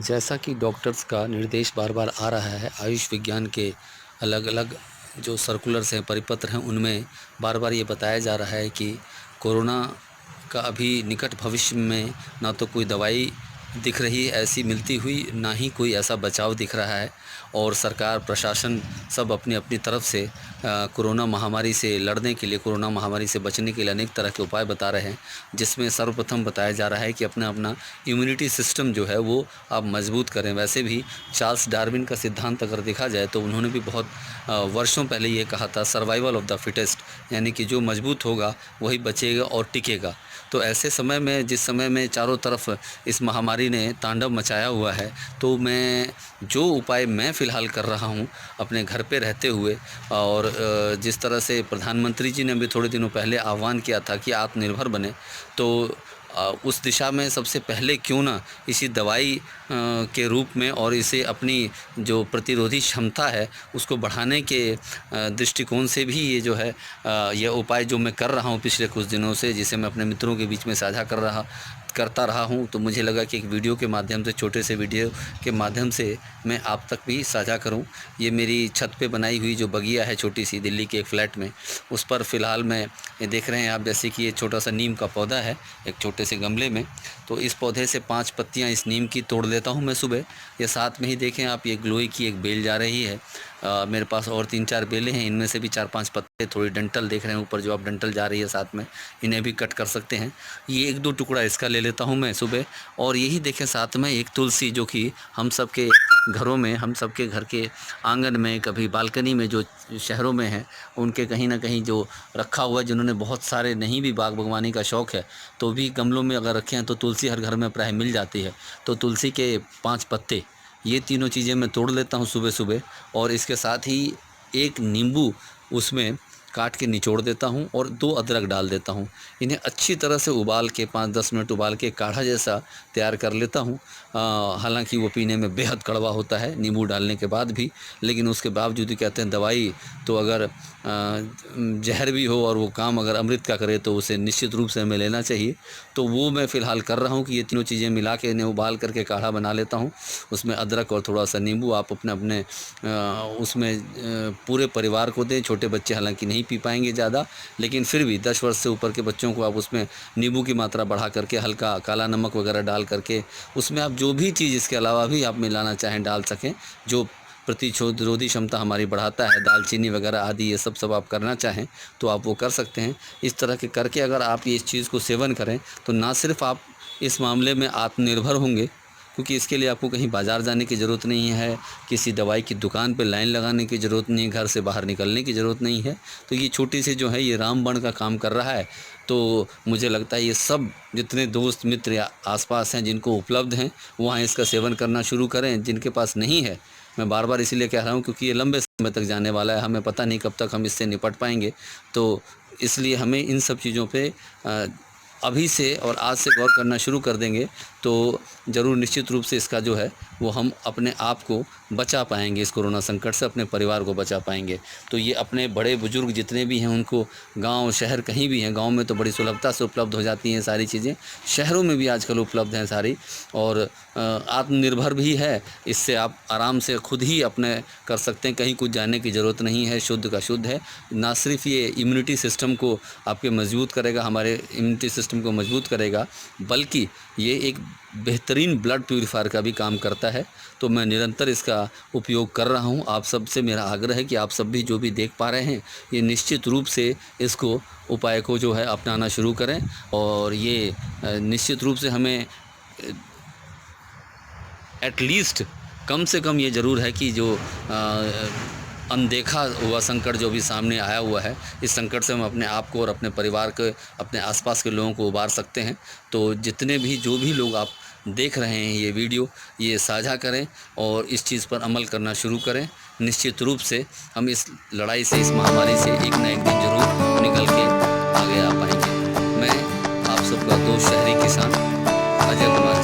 जैसा कि डॉक्टर्स का निर्देश बार-बार आ रहा है, आयुष विज्ञान के अलग-अलग जो सर्कुलर्स हैं, परिपत्र हैं, उनमें बार-बार ये बताया जा रहा है कि कोरोना का अभी निकट भविष्य में ना तो कोई दवाई दिख रही है ऐसी मिलती हुई, ना ही कोई ऐसा बचाव दिख रहा है और सरकार, प्रशासन सब अपनी-अपनी तरफ से कोरोना महामारी से लड़ने के लिए, कोरोना महामारी से बचने के लिए अनेक तरह के उपाय बता रहे हैं, जिसमें सर्वप्रथम बताया जा रहा है कि अपना इम्यूनिटी सिस्टम जो है वो आप मजबूत करें। वैसे भी चार्ल्स डार्विन का सिद्धांत अगर देखा जाए तो उन्होंने भी बहुत वर्षों पहले ये कहा था, सर्वाइवल ऑफ द फिटेस्ट, यानी कि जो मजबूत होगा वही बचेगा और टिकेगा। तो ऐसे समय में, जिस समय में चारों तरफ इस महामारी ने तांडव मचाया हुआ है, तो जो उपाय मैं फ़िलहाल कर रहा हूँ अपने घर पे रहते हुए, और जिस तरह से प्रधानमंत्री जी ने भी थोड़े दिनों पहले आह्वान किया था कि आत्मनिर्भर बने, तो उस दिशा में सबसे पहले क्यों ना इसी दवाई के रूप में और इसे अपनी जो प्रतिरोधी क्षमता है उसको बढ़ाने के दृष्टिकोण से भी ये जो है यह उपाय जो मैं कर रहा हूँ पिछले कुछ दिनों से, जिसे मैं अपने मित्रों के बीच में साझा करता रहा हूँ, तो मुझे लगा कि एक वीडियो के माध्यम से, छोटे से वीडियो के माध्यम से मैं आप तक भी साझा करूँ। ये मेरी छत पे बनाई हुई जो बगिया है छोटी सी, दिल्ली के एक फ़्लैट में, उस पर फ़िलहाल मैं ये देख रहे हैं आप, जैसे कि ये छोटा सा नीम का पौधा है एक छोटे से गमले में, तो इस पौधे से 5 पत्तियाँ इस नीम की तोड़ लेता हूँ मैं सुबह। ये साथ में ही देखें आप, ये ग्लोई की एक बेल जा रही है। मेरे पास और 3-4 बेलें हैं, इनमें से भी 4-5 पत्ते, थोड़ी डंठल देख रहे हैं ऊपर जो आप, डंठल जा रही है साथ में, इन्हें भी कट कर सकते हैं। ये 1-2 टुकड़ा इसका ले लेता हूँ मैं सुबह। और यही देखें साथ में एक तुलसी, जो कि हम सब के घरों में, हम सब के घर के आंगन में, कभी बालकनी में, जो शहरों में है उनके कहीं ना कहीं जो रखा हुआ है, जिन्होंने बहुत सारे नहीं भी बाग बागवानी का शौक़ है तो भी गमलों में अगर रखे हैं तो तुलसी हर घर में प्राय मिल जाती है। तो तुलसी के 5 पत्ते, ये तीनों चीज़ें मैं तोड़ लेता हूँ सुबह-सुबह, और इसके साथ ही एक नींबू उसमें काट के निचोड़ देता हूँ और 2 अदरक डाल देता हूँ। इन्हें अच्छी तरह से उबाल के 5-10 मिनट उबाल के काढ़ा जैसा तैयार कर लेता हूँ। हालांकि वो पीने में बेहद कड़वा होता है नींबू डालने के बाद भी, लेकिन उसके बावजूद ही कहते हैं दवाई तो अगर जहर भी हो और वो काम अगर अमृत का करे तो उसे निश्चित रूप से हमें लेना चाहिए। तो वो मैं फ़िलहाल कर रहा हूँ कि ये तीनों चीज़ें मिला के इन्हें उबाल करके काढ़ा बना लेता हूँ। उसमें अदरक और थोड़ा सा नींबू आप अपने उसमें पूरे परिवार को दें। छोटे बच्चे हालांकि नहीं पी पाएंगे ज़्यादा, लेकिन फिर भी 10 वर्ष से ऊपर के बच्चों को आप उसमें नींबू की मात्रा बढ़ा करके, हल्का काला नमक वगैरह डाल करके, उसमें आप जो भी चीज़ इसके अलावा भी आप मिलाना चाहें डाल सकें, जो प्रतिरोधी क्षमता हमारी बढ़ाता है, दालचीनी वगैरह आदि, ये सब आप करना चाहें तो आप वो कर सकते हैं। इस तरह के करके अगर आप ये इस चीज़ को सेवन करें तो ना सिर्फ आप इस मामले में आत्मनिर्भर होंगे, क्योंकि इसके लिए आपको कहीं बाज़ार जाने की ज़रूरत नहीं है, किसी दवाई की दुकान पे लाइन लगाने की ज़रूरत नहीं है, घर से बाहर निकलने की ज़रूरत नहीं है। तो ये छोटी सी जो है ये रामबाण का काम कर रहा है। तो मुझे लगता है ये सब जितने दोस्त मित्र या आसपास हैं जिनको उपलब्ध हैं, वहाँ इसका सेवन करना शुरू करें। जिनके पास नहीं है, मैं बार-बार इसीलिए कह रहा हूँ क्योंकि ये लंबे समय तक जाने वाला है, हमें पता नहीं कब तक हम इससे निपट पाएँगे। तो इसलिए हमें इन सब चीज़ों पे अभी से और आज से गौर करना शुरू कर देंगे तो ज़रूर निश्चित रूप से इसका जो है वो हम अपने आप को बचा पाएंगे, इस कोरोना संकट से अपने परिवार को बचा पाएंगे। तो ये अपने बड़े बुजुर्ग जितने भी हैं उनको, गांव शहर कहीं भी हैं, गांव में तो बड़ी सुलभता से उपलब्ध हो जाती हैं सारी चीज़ें, शहरों में भी आजकल उपलब्ध हैं सारी, और आत्मनिर्भर भी है। इससे आप आराम से खुद ही अपने कर सकते हैं, कहीं कुछ जाने की ज़रूरत नहीं है, शुद्ध का शुद्ध है। ना सिर्फ ये इम्यूनिटी सिस्टम को आपके मजबूत करेगा, हमारे इम्यूनिटी सिस्टम को मजबूत करेगा, बल्कि ये एक बेहतरीन ब्लड प्यूरीफायर का भी काम करता है। तो मैं निरंतर इसका उपयोग कर रहा हूँ। आप सब से मेरा आग्रह है कि आप सब भी जो भी देख पा रहे हैं, ये निश्चित रूप से इसको, उपाय को जो है अपनाना शुरू करें। और ये निश्चित रूप से हमें एटलीस्ट कम से कम ये ज़रूर है कि जो अनदेखा हुआ संकट जो भी सामने आया हुआ है, इस संकट से हम अपने आप को और अपने परिवार के, अपने आसपास के लोगों को उबार सकते हैं। तो जितने भी, जो भी लोग आप देख रहे हैं ये वीडियो, ये साझा करें और इस चीज़ पर अमल करना शुरू करें। निश्चित रूप से हम इस लड़ाई से, इस महामारी से एक न एक दिन ज़रूर निकल के आगे आ पाएंगे। मैं आप सबका दोस्त शहरी किसान अजय कुमार